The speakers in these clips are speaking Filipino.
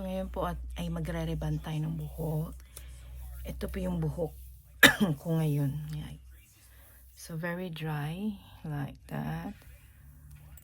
So ngayon po ay magre-reband tayo ng buhok. Ito po yung buhok ko ngayon. Yan. So very dry like that.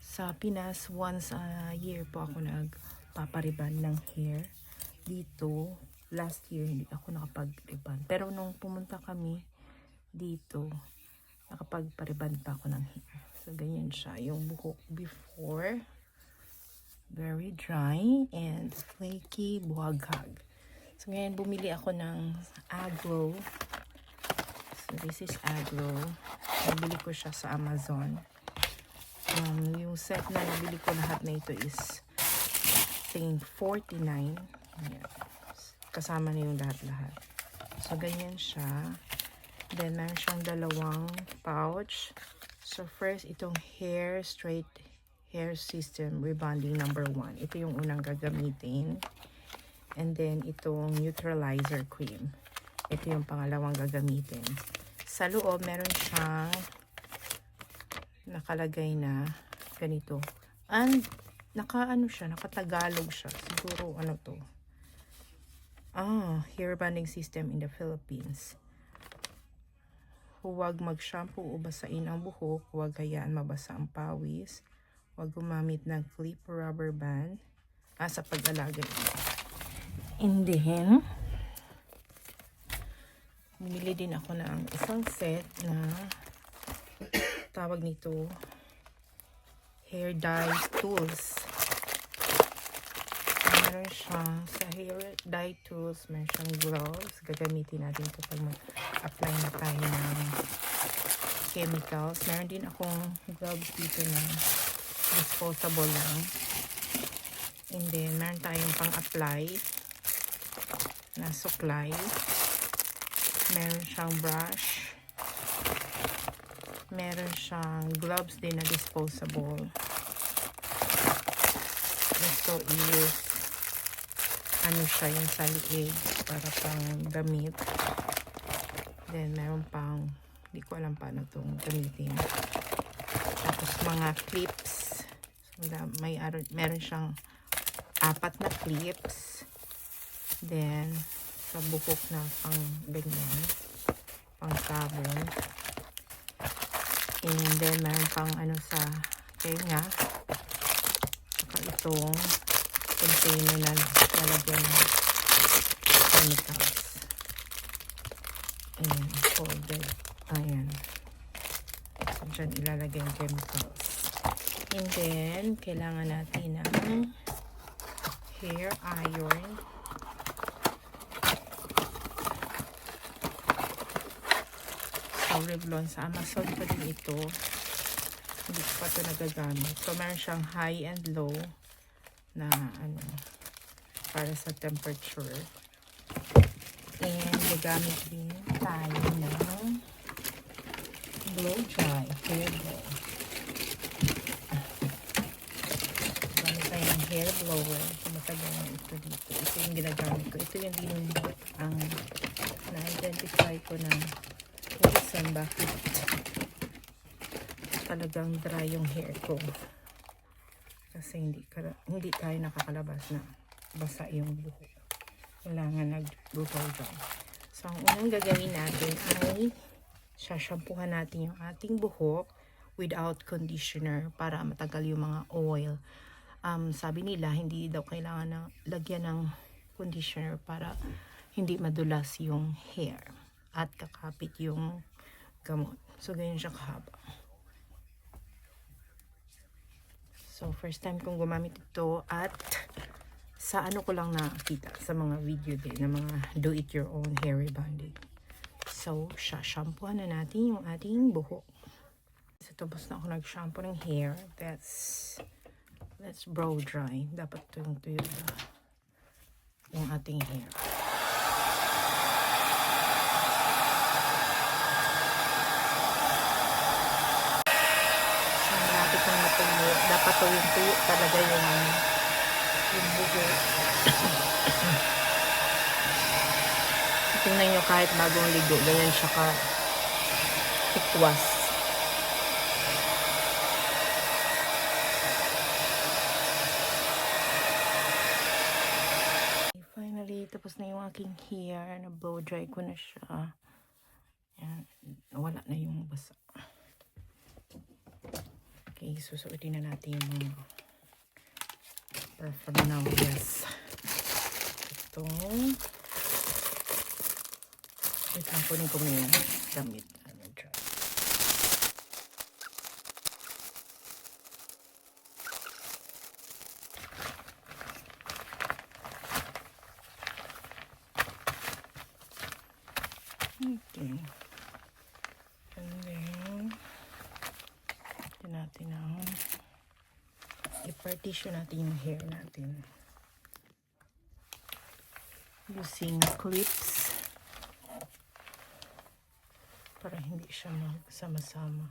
Sa Pinas, once a year po ako nagpapariband ng hair. Dito, last year hindi ako nakapag-reband. Pero nung pumunta kami dito, nakapagpariband pa ako ng hair. So ganyan siya yung buhok before. Very dry and flaky, buhaghag. So ngayon bumili ako ng Aglow. So this is Aglow. Nabili ko siya sa Amazon. Yung set na nabili ko lahat na ito is I think $49. Ayan. Kasama na yung lahat-lahat. So ganyan siya. Then meron siyang dalawang pouch. So first itong straight hair system rebonding number 1. Ito yung unang gagamitin. And then itong neutralizer cream. Ito yung pangalawang gagamitin. Sa loob meron siyang nakalagay na ganito. And nakatagalog siya. Siguro ano to? Hair bonding system in the Philippines. Huwag mag-shampoo o basain ang buhok. Huwag hayaan mabasa ang pawis. Huwag gumamit ng clip or rubber band sa pag-alaga. And then, bumili din ako ng isang set na tawag nito hair dye tools. Meron siyang sa hair dye tools, meron siyang gloves. Gagamitin natin ito pag mag-apply na tayo ng chemicals. Meron din akong gloves dito na disposable lang. And then, meron tayong pang-apply na supply. Meron siyang brush. Meron siyang gloves din na disposable. Ito is siya yung sa liig para pang damit. Then, meron pang hindi ko alam paano itong gamitin. Tapos, mga clips. Meron siyang 4 na clips. Then, sa buhok na pang ganyan. Pang sabon. And then, meron pang sa tenga. Saka itong container na lalagyan ng chemicals. Ayan, folded. Ayan. So, dyan ilalagay yung chemicals. And then, kailangan natin ng hair iron. Sa Revlon, sa Amazon pa din ito. Hindi ko pa ito nagagamit. So, meron siyang high and low na para sa temperature. And gagamit din tayo ng blow dry. Hair blow. Hair blower. Matagal na ito dito. Ito yung ginagamit ko. Ito yung din ang na-identify ko na reason bakit talagang dry yung hair ko. Kasi hindi tayo nakakalabas na basa yung buhok. Kailangan nag-blow dry. So, ang unang gagawin natin ay sashampuhan natin yung ating buhok without conditioner para matagal yung mga oil. Sabi nila, hindi daw kailangan na lagyan ng conditioner para hindi madulas yung hair at kakapit yung gamot. So, ganyan siya kahaba. So, first time kong gumamit ito at sa ko lang nakita sa mga video din na mga do-it-your-own hair rebonding. So, shampoohan na natin yung ating buhok. So, tapos na ako nag-shampoo ng hair. Let's blow dry. Dapat tuyong-tuyo na yung ating hair. So, malapit na natuyo. Dapat tuyong-tuyo talaga yung buhok. Tingnan nyo kahit bagong ligo. Ganyan siya ka-tikwas. tapos na yung aking hair. Na blow dry ko na siya. Yan. Wala na yung basa. Okay, susuotin na natin yung mga for now, yes. Ito. Wait lang, kunin ko muna yung damit. Try. Okay. And then, ito natin ang i-partition natin yung hair natin. Using clips para hindi siya magsama-sama.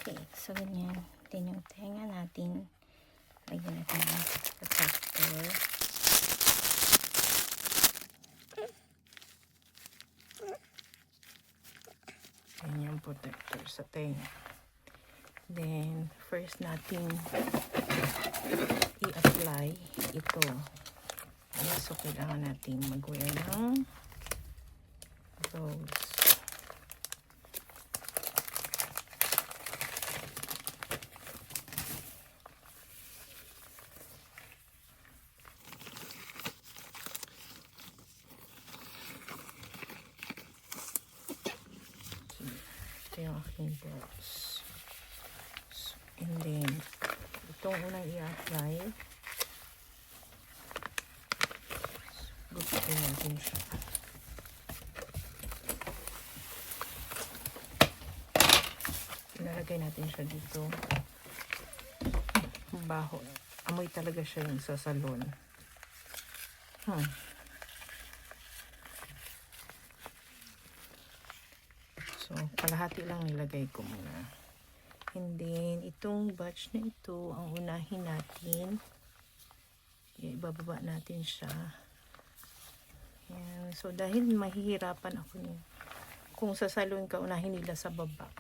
Okay, so ganyan. Then yung tenga natin, lagyan natin ng protector. Ganyan protector sa tenga. Then, first natin i-apply ito. So, kailangan natin mag-wear ng gloves. Ito yung aking gloves. So, and then, itong unang i-apply, gupitin natin siya. Ilalagay natin siya dito. Baho. Amoy talaga siya yung sa salon. So, kalahati lang nilagay ko muna. And then, itong batch na ito, ang unahin natin. Ibababa natin siya. Yan. So, dahil mahihirapan ako kung sa salon ka, unahin nila sa baba.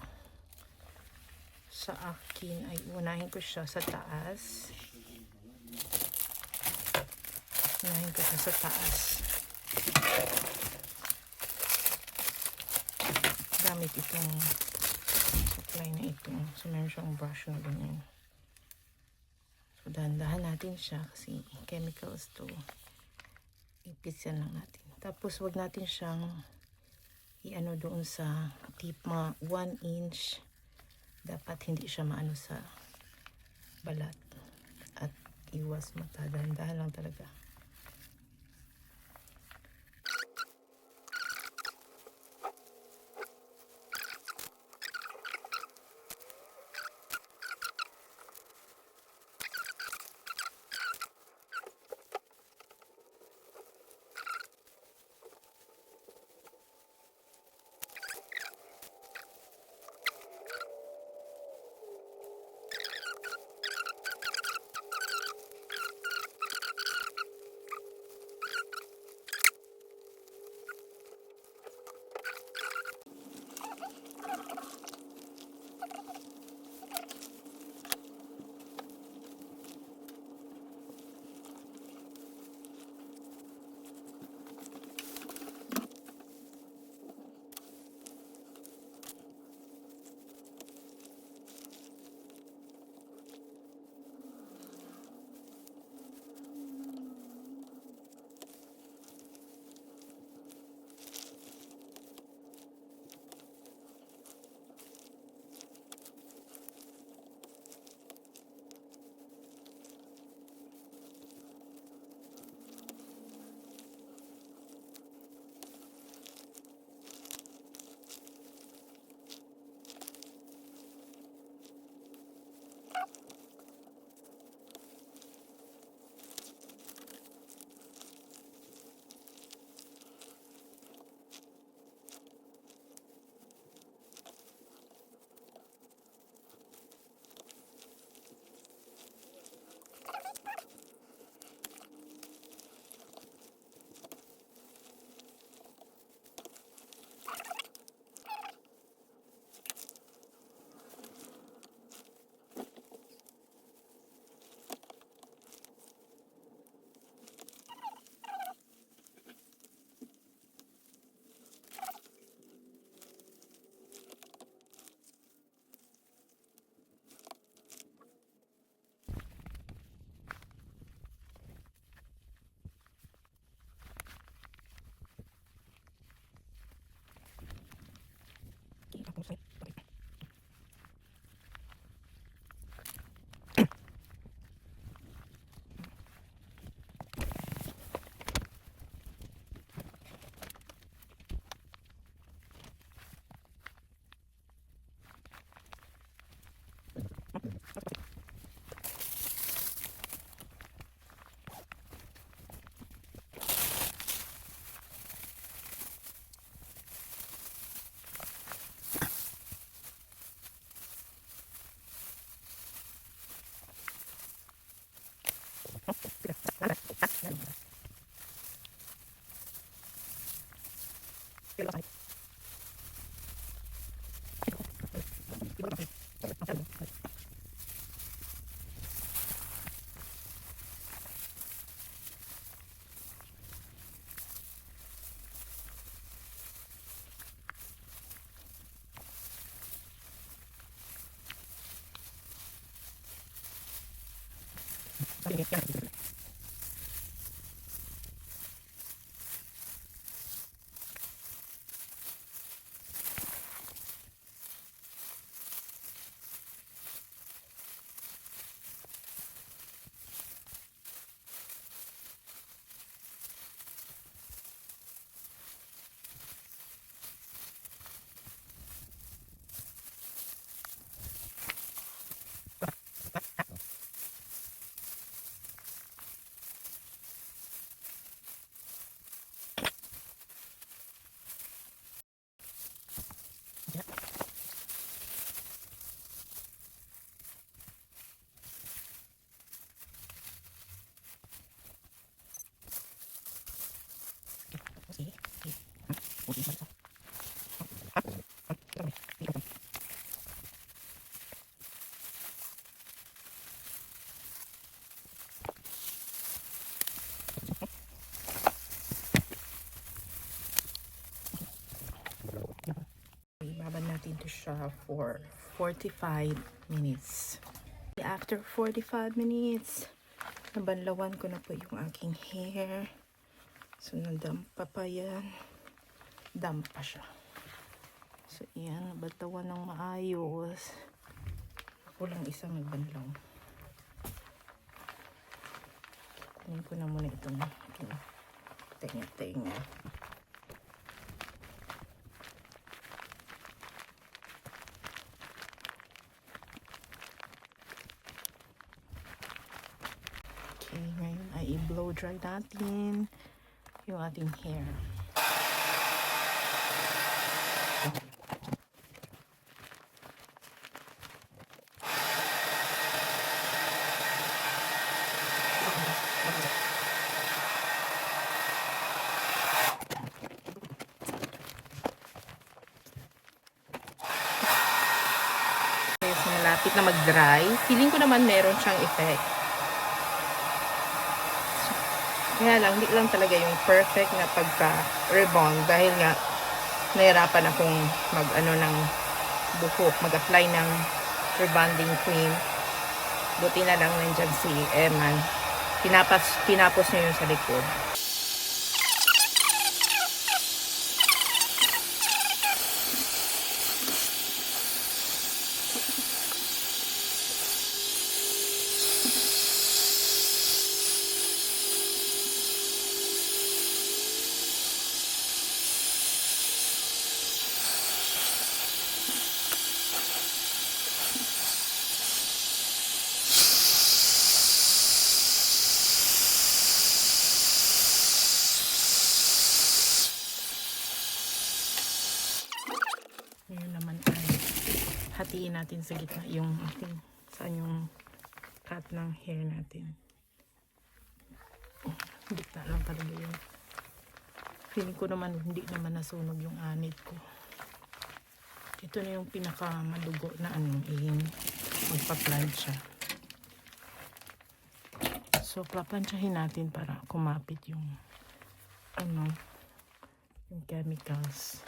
Sa akin, ay unahin ko siya sa taas. Unahin ko siya sa taas. Gamit itong supply na ito. So, meron siyang brush na ganyan. So, dahan-dahan natin siya kasi chemicals to. Ipitsan lang natin. Tapos, wag natin siyang i-ano doon sa tip, mga 1 inch. Dapat hindi siya maano sa balat. At iwas mata. Dahan-dahan lang talaga. Ibaban natin to siya for 45 minutes. After 45 minutes, nabanlawan ko na po yung aking hair. So, nadampa pa yan. Dampa siya. So, yan. Nabantawan ng maayos. Ako lang isang nagbanlaw. Kunin ko na muna itong tenga-tenga. Okay, ngayon ay i-blow dry natin yung ating hair. So, malapit na mag-dry. Feeling ko naman meron siyang effect. Kaya lang, hindi lang talaga yung perfect na pagka-rebond dahil nga nahirapan akong mag-ano ng buhok, mag-apply ng rebonding cream. Buti na lang nandyan si Eman. Tinapos niya yun sa likod. Ngayon naman ay hatiin natin sa gitna yung ating saan yung cut ng hair natin. Gitna lang talaga yun. Feeling ko naman hindi naman nasunog yung anit ko. Ito na yung pinaka madugo na magpa-plancha. So paplansyahin natin para kumapit yung yung chemicals.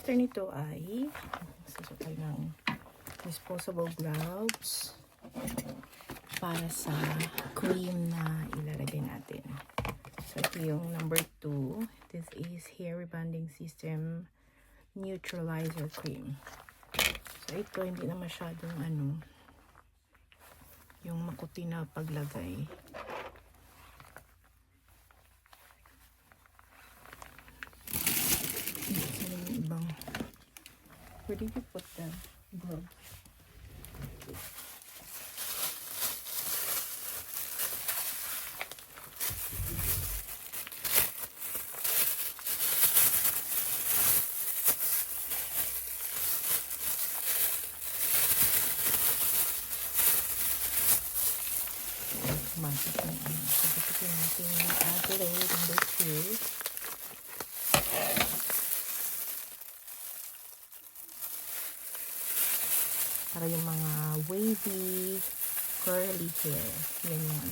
after nito ay sasakay ng disposable gloves para sa cream na ilalagay natin. So, ito yung number 2. This is Hair Rebonding System Neutralizer Cream. So, ito hindi na masyadong yung makuti na paglagay. Where did you put the glove? Automatic na sabitin natin yung Adelaide number 2. Para yung mga wavy, curly hair. Yan yung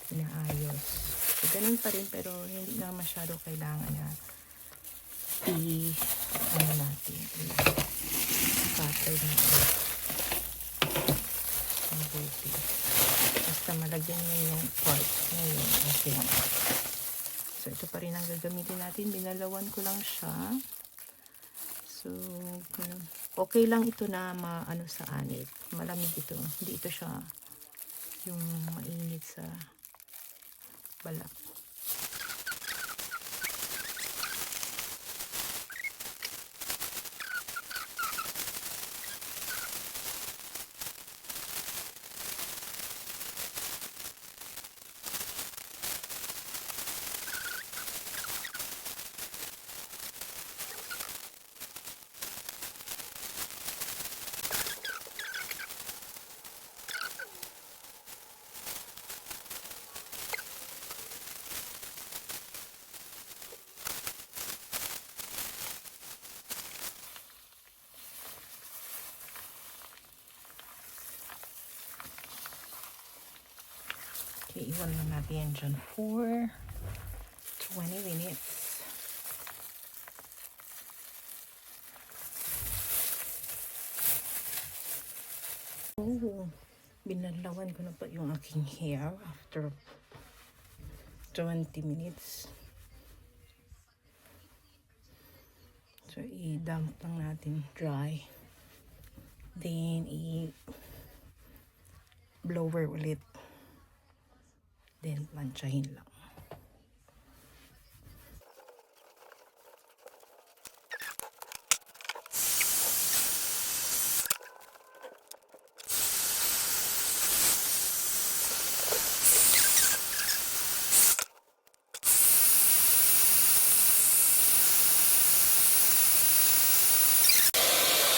inaayos. So, ganun pa rin, pero hindi na masyado kailangan na natin. I-cutter natin. Mabuti. Basta malagyan nyo yung parts na yun. Okay. So, ito pa rin ang gagamitin natin. Binalawan ko lang siya. So, okay lang ito na sa anit. Malamig ito. Hindi ito siya yung mainit sa balak. Okay, iwan lang natin yan dyan for 20 minutes. Oh, binalawan ko na pa yung aking hair after 20 minutes. So, i-dump lang natin dry. Then, i-blower ulit. Then, planchahin lang.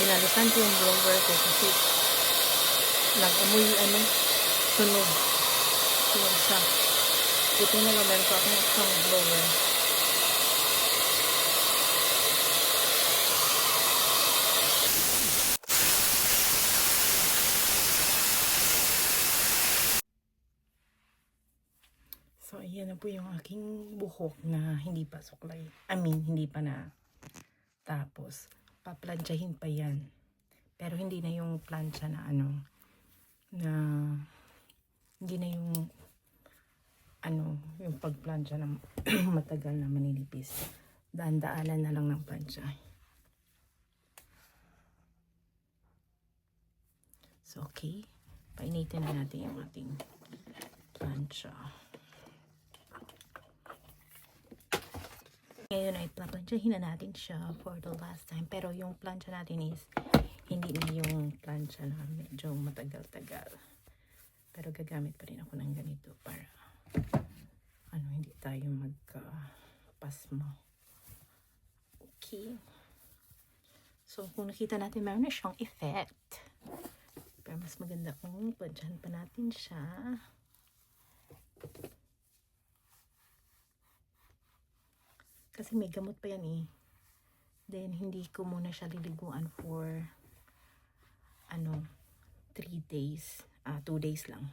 Pinalisan ko yung blower ko kasi nag-amoy sunog. Yung isa. Buti na lang meron ko akong isang blower. So, ayan na po yung aking buhok na hindi pa suklay. Hindi pa na tapos. Paplansyahin pa yan. Pero hindi na yung plancha na hindi na yung yung pagplansya na matagal na maninipis. Daan-daanan na lang ng plancha. So, okay. Painitin na natin yung ating plancha. Ngayon ay plansyahin na natin siya for the last time. Pero yung plancha natin is hindi na yung plancha na medyo matagal-tagal. Pero gagamit pa rin ako ng ganito para hindi tayo magka-pasmo. Okay. So, kung nakita natin, meron na siyang effect. Pero mas maganda kung plansyahan pa natin siya. Kasi may gamot pa yan eh. Then, hindi ko muna siya liliguan for 3 days. 2 days lang.